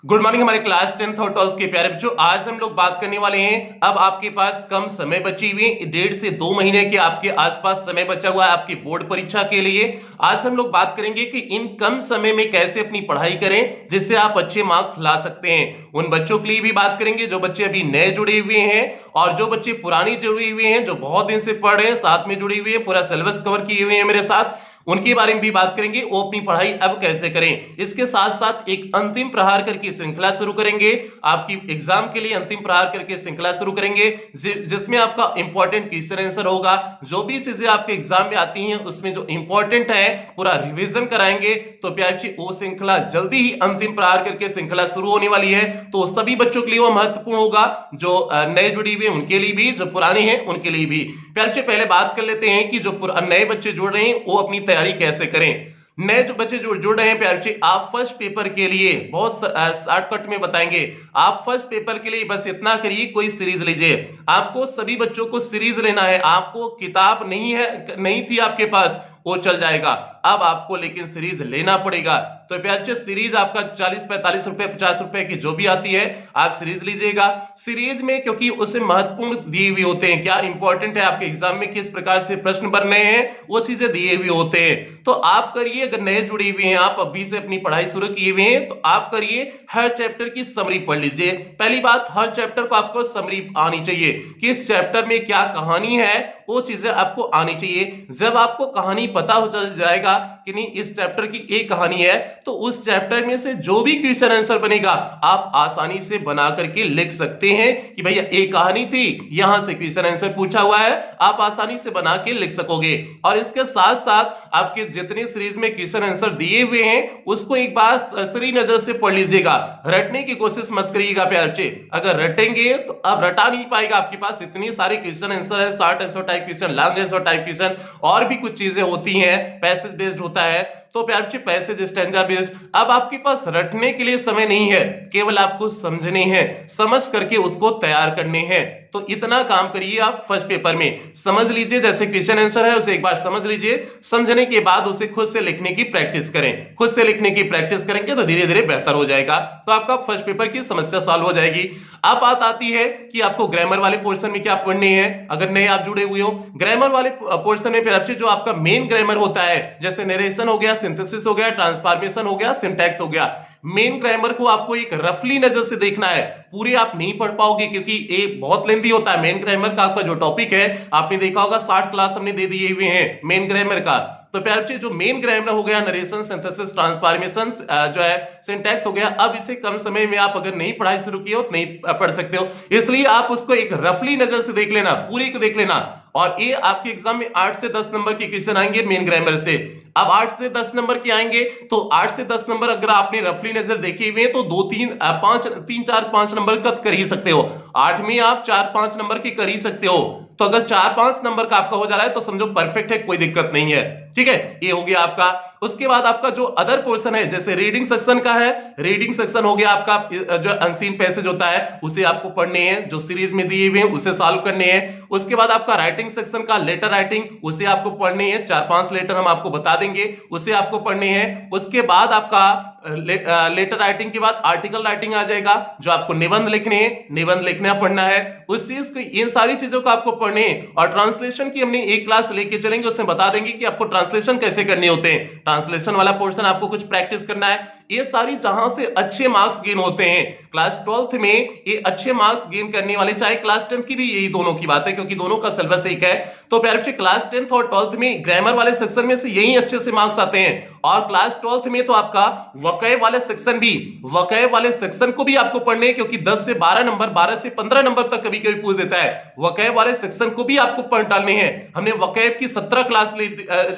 Good morning हमारे class 10th और 12th के प्यारे बच्चों। आज हम लोग बात करने वाले हैं। अब आपके पास कम समय बची हुई है, 1.5 से 2 महीने के आपके आसपास समय बचा हुआ है आपकी बोर्ड परीक्षा के लिए। आज हम लोग बात करेंगे कि इन कम समय में कैसे अपनी पढ़ाई करें जिससे आप अच्छे मार्क्स ला सकते हैं। उन बच्चों के लिए भी बात करेंगे जो बच्चे अभी नए जुड़े हुए हैं और जो बच्चे पुरानी जुड़े हुए हैं, जो बहुत दिन से पढ़ रहे हैं, साथ में जुड़े हुए हैं, पूरा सिलेबस कवर किए हुए हैं मेरे साथ, उनके बारे में भी बात करेंगे। वो अपनी पढ़ाई अब कैसे करें। इसके साथ साथ एक अंतिम प्रहार करके श्रृंखला शुरू करेंगे। आपकी एग्जाम के लिए अंतिम प्रहार करके श्रृंखला शुरू करेंगे जिसमें आपका इंपॉर्टेंट क्वेश्चन आंसर होगा। जो भी चीजें आपके एग्जाम में आती हैं उसमें जो इंपॉर्टेंट है पूरा रिवीजन कराएंगे। तो प्यारे वो श्रृंखला जल्दी ही अंतिम प्रहार करके श्रृंखला शुरू होने वाली है। तो सभी बच्चों के लिए वो महत्वपूर्ण होगा, जो नए जुड़ी हुए उनके लिए भी, जो पुराने हैं उनके लिए भी। प्यारे पहले बात कर लेते हैं कि जो नए बच्चे जुड़ रहे हैं वो अपनी तैयारी कैसे करें। नए जो बच्चे जुड़ रहे हैं प्यारे बच्चे, आप फर्स्ट पेपर के लिए बहुत शॉर्टकट में बताएंगे। आप फर्स्ट पेपर के लिए बस इतना करिए, कोई सीरीज लीजिए। आपको सभी बच्चों को सीरीज लेना है। आपको किताब नहीं थी आपके पास, वो चल जाएगा। अब आपको लेकिन सीरीज लेना पड़ेगा। तो प्यारे सीरीज आपका 40-45 रुपए 50 रुपए की जो भी आती है आप सीरीज लीजिएगा। सीरीज में क्योंकि उसे महत्वपूर्ण दिए हुए होते हैं, क्या इंपॉर्टेंट है आपके एग्जाम में, किस प्रकार से प्रश्न बनने हैं, वो चीजें दिए हुए होते हैं। तो आप करिए, अगर नए जुड़े हुए हैं, आप अभी से अपनी पढ़ाई शुरू किए हुए हैं, तो आप करिए हर चैप्टर की समरी पढ़ लीजिए। पहली बात, हर चैप्टर को आपको समरी आनी चाहिए कि इस चैप्टर में क्या कहानी है, वो चीजें आपको आनी चाहिए। जब आपको कहानी पता हो जाएगा कि नहीं इस चैप्टर की एक कहानी है, तो उस चैप्टर में से जो भी क्वेश्चन आंसर बनेगा आप आसानी से बना करके लिख सकते हैं कि भैया एक कहानी थी, यहां से क्वेश्चन आंसर पूछा हुआ है, आप आसानी से बना के लिख सकोगे। और इसके साथ साथ आपके जितने सीरीज में क्वेश्चन आंसर दिए हुए हैं उसको एक बार सही नजर से पढ़ लीजिएगा। रटने की कोशिश मत करिएगा प्यारे बच्चे। अगर रटेंगे तो अब रटा नहीं पाएगा, आपके पास इतनी सारी क्वेश्चन आंसर है, short answer type question, long answer type question, और भी कुछ चीजें होती हैं, पैसेज बेस्ड होता है। तो प्यारे बच्चे पैसेज स्टैंजा बेस्ड, अब आपके पास रटने के लिए समय नहीं है, केवल आपको समझने हैं, समझ करके उसको तैयार करने हैं। तो इतना काम करिए आप फर्स्ट पेपर में, समझ लीजिए जैसे क्वेश्चन आंसर है उसे एक बार समझ लीजिए। समझने के बाद उसे खुद से लिखने की प्रैक्टिस करें। खुद से लिखने की प्रैक्टिस करेंगे तो धीरे धीरे बेहतर हो जाएगा, तो आपका फर्स्ट पेपर की समस्या सॉल्व हो जाएगी। अब बात आती है कि आपको ग्रामर वाले पोर्शन में क्या पढ़ने हैं। अगर नए आप जुड़े हुए हो, ग्रामर वाले पोर्शन में फिर जो आपका मेन ग्रामर होता है, जैसे नरेशन हो गया, सिंथेसिस हो गया, ट्रांसफॉर्मेशन हो गया, सिंटैक्स हो गया, मेन ग्रामर को आपको एक रफली नजर से देखना है। पूरे आप नहीं पढ़ पाओगे क्योंकि ये बहुत लेंथी होता है। मेन ग्रामर का आपका जो टॉपिक है, आपने देखा होगा 60 क्लास हमने दे दिए हुए हैं मेन ग्रामर का। तो प्यारे बच्चे जो मेन ग्रामर हो गया, नरेशन, सिंथेसिस, ट्रांसफॉर्मेशन, जो है सिंटैक्स हो गया, अब इसे कम समय में आप अगर नहीं पढ़ाई शुरू की हो तो नहीं पढ़ सकते हो। इसलिए आप उसको एक रफली नजर से देख लेना, पूरी को देख लेना। और ये आपके एग्जाम में 8 से 10 नंबर के क्वेश्चन आएंगे मेन ग्रामर से। अब 8 से 10 नंबर के आएंगे तो 8 से 10 नंबर अगर आपने रफली नजर देखे हुए तो 3-4-5 नंबर का कर ही सकते हो। 8 में आप 4-5 नंबर के कर ही सकते हो। तो अगर 4-5 नंबर का आपका हो जा रहा है तो समझो परफेक्ट है, कोई दिक्कत नहीं है। ठीक है, ये हो गया आपका। उसके बाद आपका जो अदर पोर्शन है, जैसे रीडिंग सेक्शन का है, रीडिंग सेक्शन हो गया आपका, जो अनसीन पैसेज होता है उसे आपको पढ़ने हैं, जो सीरीज में दिए हुए हैं उसे सॉल्व करने हैं। उसके बाद आपका राइटिंग सेक्शन का लेटर राइटिंग, उसे आपको पढ़ने हैं, 4-5 लेटर हम आपको बता देंगे, उसे आपको पढ़ने हैं। उसके बाद आपका लेटर राइटिंग के बाद आर्टिकल राइटिंग आ जाएगा, जो आपको निबंध लिखने हैं, निबंध लिखना पढ़ना है उस चीज को, इन सारी चीजों को आपको पढ़ने हैं। और ट्रांसलेशन की हमने एक क्लास लेके चलेंगे, उसमें बता देंगे कि आपको ट्रांसलेशन कैसे करने होते हैं। ट्रांसलेशन वाला पोर्शन आपको कुछ प्रैक्टिस करना है। ये सारी जहां से अच्छे मार्क्स गेन होते हैं क्लास 12th में, ये अच्छे मार्क्स गेन करने वाले, चाहे क्लास 10th की भी यही दोनों की बात है क्योंकि दोनों का सिलेबस एक है। तो प्यारे बच्चे क्लास 10th और 12th में ग्रामर वाले सेक्शन में से यही अच्छे से मार्क्स आते हैं। और क्लास 12th में तो आपका वकैब वाले सेक्शन भी, वकैब वाले सेक्शन को भी आपको पढ़ने हैं क्योंकि 10 से 12 नंबर, 12 से 15 नंबर तक कभी कभी पूछ देता है। वकैब वाले सेक्शन को भी आपको पढ़ डालने हैं। हमने वकैब की 17 क्लास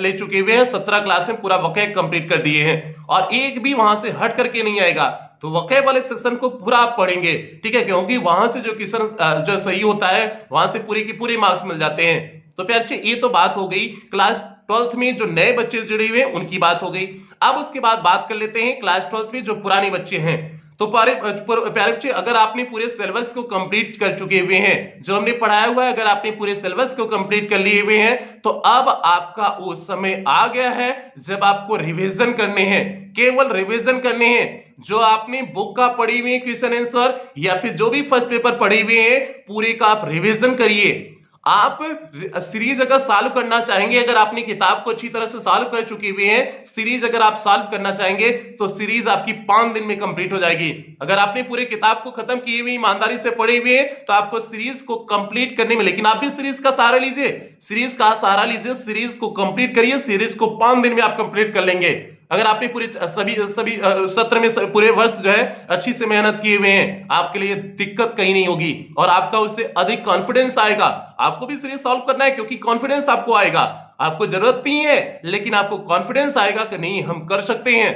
ले चुके हुए हैं, 17 क्लास में पूरा वकैब कंप्लीट कर दिए हैं और एक भी वहां से हट करके नहीं आएगा। तो वकैब वाले सेक्शन को पूरा आप पढ़ेंगे, ठीक है, क्योंकि वहां से जो क्वेश्चन जो सही होता है वहां से पूरे के पूरे मार्क्स मिल जाते हैं। तो प्यारे बच्चे ये तो बात हो गई क्लास 12th में जो नए बच्चे जुड़े हुए हैं उनकी बात हो गई। अब उसके बाद बात कर लेते हैं क्लास 12th में जो पुराने बच्चे हैं। तो प्यारे बच्चे, अगर आपने पूरे सिलेबस को कंप्लीट कर चुके हुए हैं, जो हमने पढ़ाया हुआ है, अगर आपने पूरे सिलेबस को कंप्लीट कर लिए हुए हैं, तो अब आपका वो समय आ गया है जब आपको रिवीजन करने हैं, केवल रिवीजन करने हैं। जो आपने बुक का पढ़ी हुई क्वेश्चन आंसर या फिर जो भी फर्स्ट पेपर पढ़े हुए हैं, पूरे का आप रिवीजन करिए। आप सीरीज अगर सॉल्व करना चाहेंगे, अगर आपने किताब को अच्छी तरह से सॉल्व कर चुके हुए हैं, सीरीज अगर आप सॉल्व करना चाहेंगे तो सीरीज आपकी 5 दिन में कंप्लीट हो जाएगी। अगर आपने पूरे किताब को खत्म किए हुए, ईमानदारी से पढ़े हुए हैं, तो आपको सीरीज को कंप्लीट करने में, लेकिन आप भी सीरीज का सहारा लीजिए, सीरीज का सहारा लीजिए, सीरीज को कंप्लीट करिए। सीरीज को 5 दिन में आप कंप्लीट कर लेंगे। अगर आपने पूरे सभी सत्र में पूरे वर्ष जो है अच्छी से मेहनत किए हुए हैं, आपके लिए दिक्कत कहीं नहीं होगी और आपका उससे अधिक कॉन्फिडेंस आएगा। आपको भी सीरीज सॉल्व करना है क्योंकि कॉन्फिडेंस आपको आएगा। आपको जरूरत नहीं है, लेकिन आपको कॉन्फिडेंस आएगा कि नहीं, हम कर सकते हैं,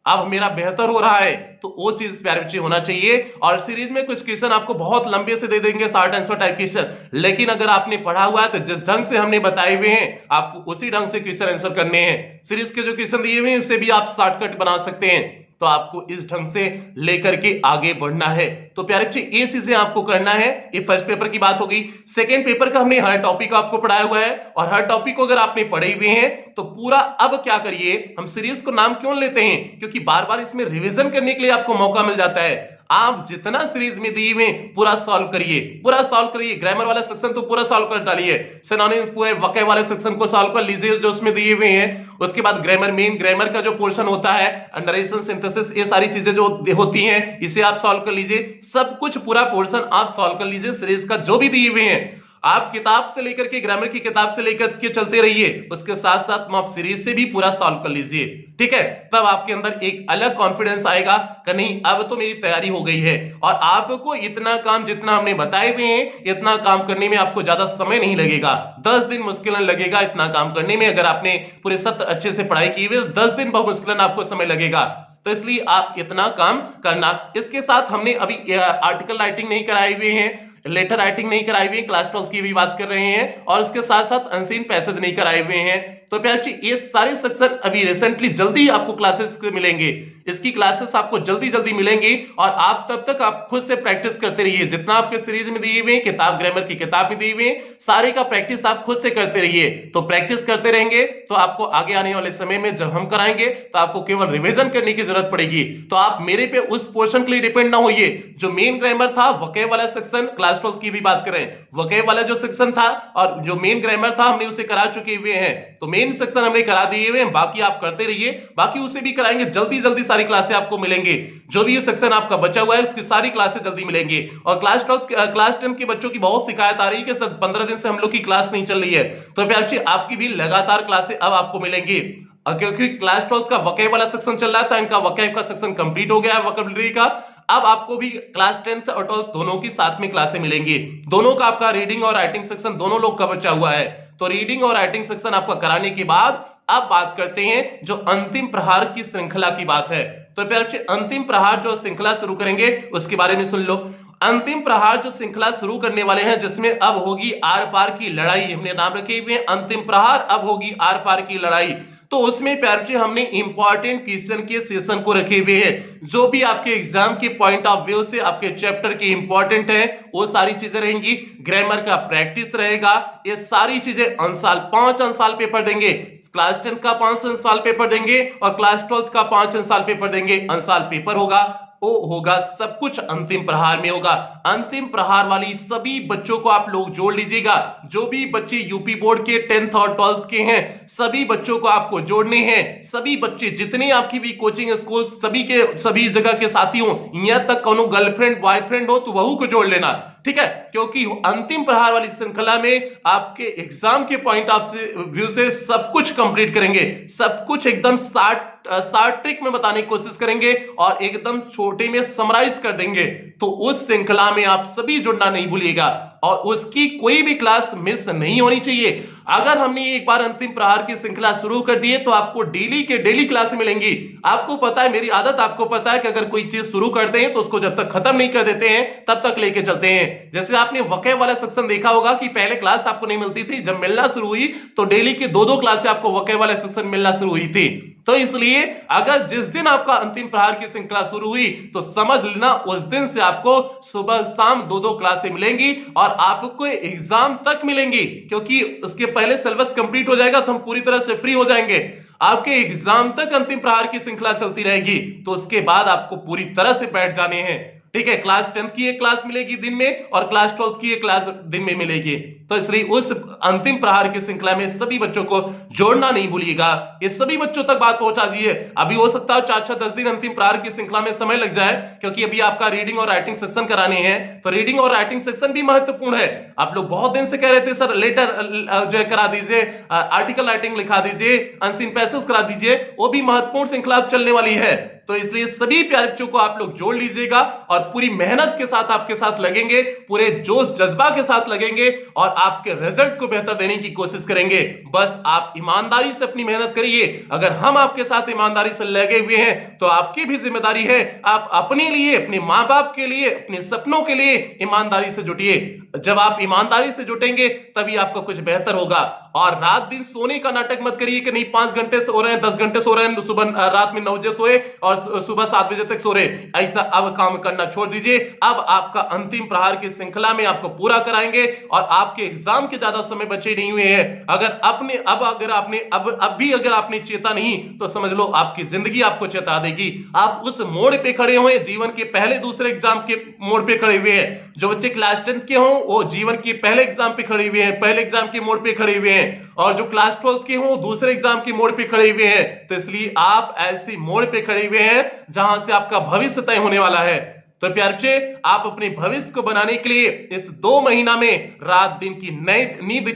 अब मेरा बेहतर हो रहा है। तो वो चीज प्यारे बच्चे होना चाहिए। और सीरीज में कुछ क्वेश्चन आपको बहुत लंबे से दे देंगे, शॉर्ट आंसर टाइप क्वेश्चन, लेकिन अगर आपने पढ़ा हुआ है तो जिस ढंग से हमने बताए हुए हैं, आपको उसी ढंग से क्वेश्चन आंसर करने हैं। सीरीज के जो क्वेश्चन दिए हुए हैं उससे भी आप शॉर्टकट बना सकते हैं। तो आपको इस ढंग से लेकर के आगे बढ़ना है। तो प्यारे बच्चे, ये चीजें आपको करना है। ये फर्स्ट पेपर की बात होगी। सेकंड पेपर का हमने हर टॉपिक आपको पढ़ाया हुआ है, और हर टॉपिक को अगर आपने पढ़े हुए हैं तो पूरा अब क्या करिए, हम सीरीज को नाम क्यों लेते हैं, क्योंकि बार बार इसमें रिवीजन करने के लिए आपको मौका मिल जाता है। आप जितना सीरीज में दिए हुए पूरा सॉल्व करिए, पूरा सॉल्व करिए। ग्रामर वाला सेक्शन तो पूरा सॉल्व कर डालिए, सिनोनिम्स पूरे वाक्य वाले सेक्शन को सॉल्व कर लीजिए जो उसमें दिए हुए हैं। उसके बाद ग्रामर, मेन ग्रामर का जो पोर्शन होता है, नरेशन, सिंथेसिस, ये सारी चीजें जो होती हैं, इसे आप सॉल्व कर लीजिए। सब कुछ पूरा पोर्शन आप सॉल्व कर लीजिए सीरीज का जो भी दिए हुए हैं। आप किताब से लेकर के, ग्रामर की किताब से लेकर के चलते रहिए, उसके साथ साथ आप सीरीज से भी पूरा सॉल्व कर लीजिए, ठीक है। तब आपके अंदर एक अलग कॉन्फिडेंस आएगा कि नहीं, अब तो मेरी तैयारी हो गई है। और आपको इतना काम जितना हमने बताए हुए हैं, इतना काम करने में आपको ज्यादा समय नहीं लगेगा। 10 दिन मुश्किलन लगेगा इतना काम करने में। अगर आपने पूरे सत्र अच्छे से पढ़ाई की हुई, 10 दिन बहुत मुश्किलन आपको समय लगेगा। तो इसलिए आप इतना काम करना। इसके साथ हमने अभी आर्टिकल राइटिंग नहीं कराए हुए हैं, लेटर राइटिंग नहीं कराई हुई, क्लास 12 की भी बात कर रहे हैं, और उसके साथ साथ अनसीन पैसेज नहीं कराए हुए हैं। तो प्यारे, ये सारे सेक्शन अभी रिसेंटली जल्दी आपको क्लासेस मिलेंगे। इसकी क्लासेस आपको जल्दी जल्दी मिलेंगी, और आप तब तक आप खुद से प्रैक्टिस करते रहिए। जितना आपके सीरीज में दिए हुए किताब, ग्रामर की किताब में दिए हुए, सारे का प्रैक्टिस आप खुद से करते रहिए। तो प्रैक्टिस करते रहेंगे तो आपको आगे आने वाले समय में जब हम कराएंगे तो आपको केवल रिवीजन करने की जरूरत पड़ेगी। तो आप मेरे पे उस पोर्शन के लिए डिपेंड ना होइए। जो मेन ग्रामर था, वोकैब वाला सेक्शन, क्लास 12 की भी बात करें, वोकैब वाला जो सेक्शन था और जो मेन ग्रामर था, हमने उसे करा चुके हुए हैं। तो मेन सेक्शन हमने करा दिए हुए हैं, बाकी आप करते रहिए, बाकी उसे भी कराएंगे। जल्दी जल्दी सारी क्लासें आपको मिलेंगे। जो भी ये सेक्शन आपका बचा हुआ है उसकी सारी क्लासें जल्दी मिलेंगी। और क्लास 10 के बच्चों की बहुत शिकायत आ रही है कि सर 15 दिन से हम लोग की क्लास नहीं चल रही है। तो प्यारे, आपकी भी लगातार क्लासें अब आपको मिलेंगी, क्योंकि क्लास 12 का वोकैब वाला सेक्शन चल रहा था, इनका वोकैब का सेक्शन कंप्लीट हो गया है, वोकैबुलरी का। अब आपको भी क्लास 10 और 12 दोनों की साथ में क्लासें मिलेंगी। दोनों का आपका रीडिंग और राइटिंग सेक्शन दोनों लोग का बचा हुआ है। तो रीडिंग और राइटिंग सेक्शन आपका कराने के बाद अब बात करते हैं जो अंतिम प्रहार की श्रृंखला की बात है। तो प्यारे, अंतिम प्रहार जो श्रृंखला शुरू करेंगे उसके बारे में सुन लो। अंतिम प्रहार जो श्रृंखला शुरू करने वाले हैं, जिसमें अब होगी आर पार की लड़ाई, हमने नाम रखे हुए अंतिम प्रहार, अब होगी आर पार की लड़ाई। तो उसमें प्यारे, हमने इंपॉर्टेंट क्वेश्चन के सेशन को रखे हुए हैं। जो भी आपके एग्जाम के पॉइंट ऑफ व्यू से आपके चैप्टर के इंपॉर्टेंट है, वो सारी चीजें रहेंगी। ग्रामर का प्रैक्टिस रहेगा, ये सारी चीजें अंशाल 5 अंशाल पेपर देंगे। क्लास 10 का 5 अंशाल पेपर देंगे और क्लास 12 का 5 अंशाल पेपर देंगे। अंशाल पेपर होगा, वो होगा, सब कुछ अंतिम प्रहार में होगा। अंतिम प्रहार वाली सभी बच्चों को आप लोग जोड़ लीजिएगा। जो भी बच्चे यूपी बोर्ड के 10th और 12th के हैं, सभी बच्चों को आपको जोड़ने हैं। सभी बच्चे, जितने आपकी भी कोचिंग स्कूल, सभी के सभी जगह के साथी हो, यहां तक कोनो गर्लफ्रेंड बॉयफ्रेंड हो तो वहू को जोड़ लेना, ठीक है। क्योंकि अंतिम प्रहार वाली श्रृंखला में आपके एग्जाम के पॉइंट ऑफ व्यू से सब कुछ कंप्लीट करेंगे, सब कुछ एकदम शार्ट ट्रिक में बताने की कोशिश करेंगे और एकदम छोटे में समराइज कर देंगे। तो उस श्रृंखला में आप सभी जुड़ना नहीं भूलिएगा और उसकी कोई भी क्लास मिस नहीं होनी चाहिए। अगर हमने एक बार अंतिम प्रहार की श्रृंखला शुरू कर दी है तो आपको डेली के डेली क्लास मिलेंगी। आपको पता है, मेरी आदत आपको पता है कि अगर कोई चीज शुरू करते हैं तो उसको जब तक खत्म नहीं कर देते हैं तब तक लेके चलते हैं। जैसे आपने वोकैब वाला सेक्शन देखा होगा कि पहले क्लास आपको नहीं मिलती थी, जब मिलना शुरू हुई तो डेली की 2-2 क्लासें आपको वोकैब वाला सेक्शन मिलना शुरू हुई थी। तो इसलिए अगर जिस दिन आपका अंतिम प्रहार की श्रृंखला शुरू हुई तो समझ लेना उस दिन से आपको सुबह शाम दो दो क्लासें मिलेंगी और आपको एग्जाम तक मिलेंगी, क्योंकि उसके पहले सिलेबस कंप्लीट हो जाएगा तो हम पूरी तरह से फ्री हो जाएंगे। आपके एग्जाम तक अंतिम प्रहार की श्रृंखला चलती रहेगी, तो उसके बाद आपको पूरी तरह से बैठ जाने हैं। ठीक है, क्लास 10th की एक क्लास मिलेगी दिन में और क्लास 12th की एक क्लास दिन में मिलेगी। तो इसलिए उस अंतिम प्रहार की श्रृंखला में सभी बच्चों को जोड़ना नहीं भूलिएगा। ये सभी बच्चों तक बात पहुंचा दीजिए। अभी हो सकता है 4-10 दिन अंतिम प्रहार की श्रृंखला में समय लग जाए, क्योंकि अभी आपका रीडिंग और राइटिंग सेक्शन कराने हैं, तो रीडिंग और राइटिंग सेक्शन भी महत्वपूर्ण है। आप लोग बहुत दिन से कह रहे थे सर लेटर जो है करा दीजिए, आर्टिकल राइटिंग लिखा दीजिए, अनसीन पैसेज करा दीजिए, वो भी महत्वपूर्ण श्रृंखला चलने वाली है। तो इसलिए सभी प्यारे बच्चों को आप लोग जोड़ लीजिएगा और पूरी मेहनत के साथ आपके साथ लगेंगे, पूरे जोश जज्बा के साथ लगेंगे और आपके रिजल्ट को बेहतर देने की कोशिश करेंगे। बस आप ईमानदारी से अपनी मेहनत करिए। अगर हम आपके साथ ईमानदारी से लगे हुए हैं तो आपकी भी जिम्मेदारी है, आप अपने लिए, अपने मां बाप के लिए, अपने सपनों के लिए ईमानदारी से जुटिए। जब आप ईमानदारी से जुटेंगे तभी आपका कुछ बेहतर होगा। और रात दिन सोने का नाटक मत करिए कि नहीं 5 घंटे सो रहे हैं, 10 घंटे सो रहे हैं, सुबह रात में 9 बजे सोए और सुबह 7 बजे तक सो रहे। ऐसा अब काम करना छोड़ दीजिए। अब आपका अंतिम प्रहार की श्रृंखला में आपको पूरा कराएंगे और आपके एग्जाम के ज्यादा समय बचे नहीं हुए हैं। अगर आपने चेता नहीं तो समझ लो आपकी जिंदगी आपको चेता देगी। आप उस मोड़ पे खड़े हुए, जीवन के पहले दूसरे एग्जाम के मोड़ पे खड़े हुए हैं। जो बच्चे क्लास 10th के हों वो जीवन के पहले एग्जाम पे खड़े हुए हैं, पहले एग्जाम के मोड़ पे खड़े हुए हैं, और जो क्लास 12th के हों दूसरे एग्जाम के मोड़ पे खड़े हुए हैं। तो इसलिए आप ऐसी मोड़ पे खड़े हुए हैं जहां से आपका भविष्य तय होने वाला है। तो प्यारे बच्चे, आप अपने भविष्य को बनाने के लिए इस 2 महीना में रात दिन की नई नींद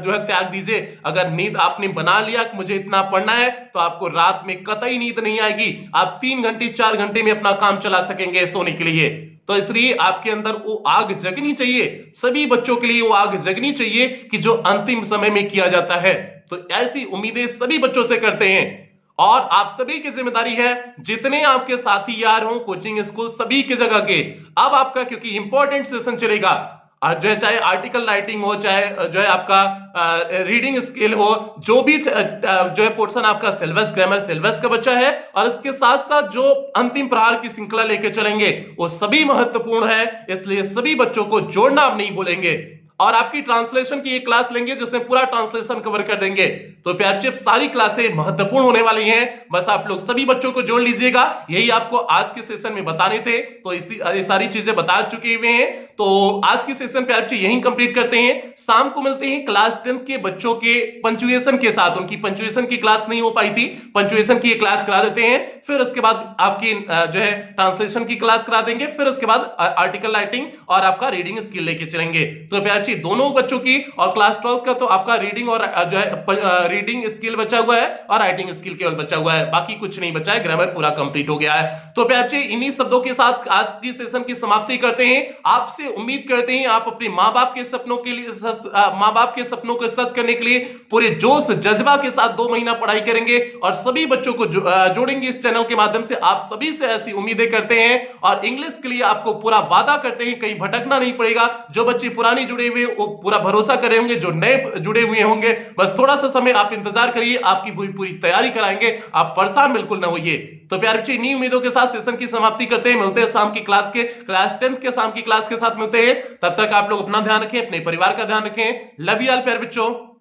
जो है त्याग दीजिए। अगर नींद आपने बना लिया कि मुझे इतना पढ़ना है तो आपको रात में कतई नींद नहीं आएगी। आप 3 घंटे 4 घंटे में अपना काम चला सकेंगे सोने के लिए। तो इसलिए आपके अंदर वो आग जगनी चाहिए। सभी बच्चों के लिए वो आग जगनी चाहिए कि जो अंतिम समय में किया जाता है। तो ऐसी उम्मीदें सभी बच्चों से करते हैं और आप सभी की जिम्मेदारी है, जितने आपके साथी यार हों, कोचिंग स्कूल सभी की जगह के, अब आपका क्योंकि इंपॉर्टेंट सेशन चलेगा, और जो है चाहे आर्टिकल राइटिंग हो, चाहे जो है आपका रीडिंग स्किल हो, जो भी जो है पोर्शन आपका सिलेबस, ग्रामर सिलेबस का बच्चा है, और इसके साथ साथ जो अंतिम प्रहार की श्रृंखला लेके चलेंगे वो सभी महत्वपूर्ण है। इसलिए सभी बच्चों को जोड़ना आप नहीं भूलेंगे। और आपकी ट्रांसलेशन की एक क्लास लेंगे जिसमें पूरा ट्रांसलेशन कवर कर देंगे। तो प्यारे बच्चे, सारी क्लासें महत्वपूर्ण होने वाली हैं, बस आप लोग सभी बच्चों को जोड़ लीजिएगा। यही आपको आज के सेशन में बताने थे, तो ये सारी चीजें बता चुके हुए हैं। तो आज की सेशन प्यारे बच्चे यहीं कंप्लीट करते हैं। शाम को मिलते हैं क्लास 10th के बच्चों के पंचुएशन के साथ। उनकी पंचुएशन की क्लास नहीं हो पाई थी, पंचुएशन की क्लास करा देते हैं, फिर उसके बाद आपकी जो है ट्रांसलेशन की क्लास करा देंगे, फिर उसके बाद आर्टिकल राइटिंग और आपका रीडिंग स्किल लेके चलेंगे। तो प्यारे बच्चे, दोनों बच्चों की, और क्लास 12th का तो आपका रीडिंग और जो है रीडिंग स्किल बचा हुआ है और राइटिंग स्किल केवल बचा हुआ है, बाकी कुछ नहीं बचा है, ग्रामर पूरा कंप्लीट हो गया है। तो प्यारे बच्चे, इन्हीं शब्दों के साथ आज की सेशन की समाप्ति करते हैं। आपसे उम्मीद करते हैं आप अपने मां बाप के सपनों के लिए, मां बाप के सपनों को सच करने के लिए पूरे जोश जज्बा के साथ 2 महीना पढ़ाई करेंगे और सभी बच्चों को जोड़ेंगे इस चैनल के माध्यम से। आप सभी से ऐसी उम्मीदें करते हैं और इंग्लिश के लिए आपको पूरा वादा करते हैं कहीं भटकना नहीं पड़ेगा। जो बच्चे पुराने जुड़े हुए वो पूरा भरोसा करे होंगे, जो नए जुड़े हुए होंगे बस थोड़ा सा समय आप इंतजार करिए, आपकी पूरी तैयारी कराएंगे, आप परेशान बिल्कुल ना होइए। तो प्यारे बच्चे, इन्हीं उम्मीदों के साथ सेशन की समाप्ति करते हैं। मिलते हैं शाम की क्लास के, क्लास 10th के शाम की क्लास के साथ मिलते हैं। तब तक आप लोग अपना ध्यान रखें, अपने परिवार का ध्यान रखें। लव यू ऑल प्यारे बच्चों।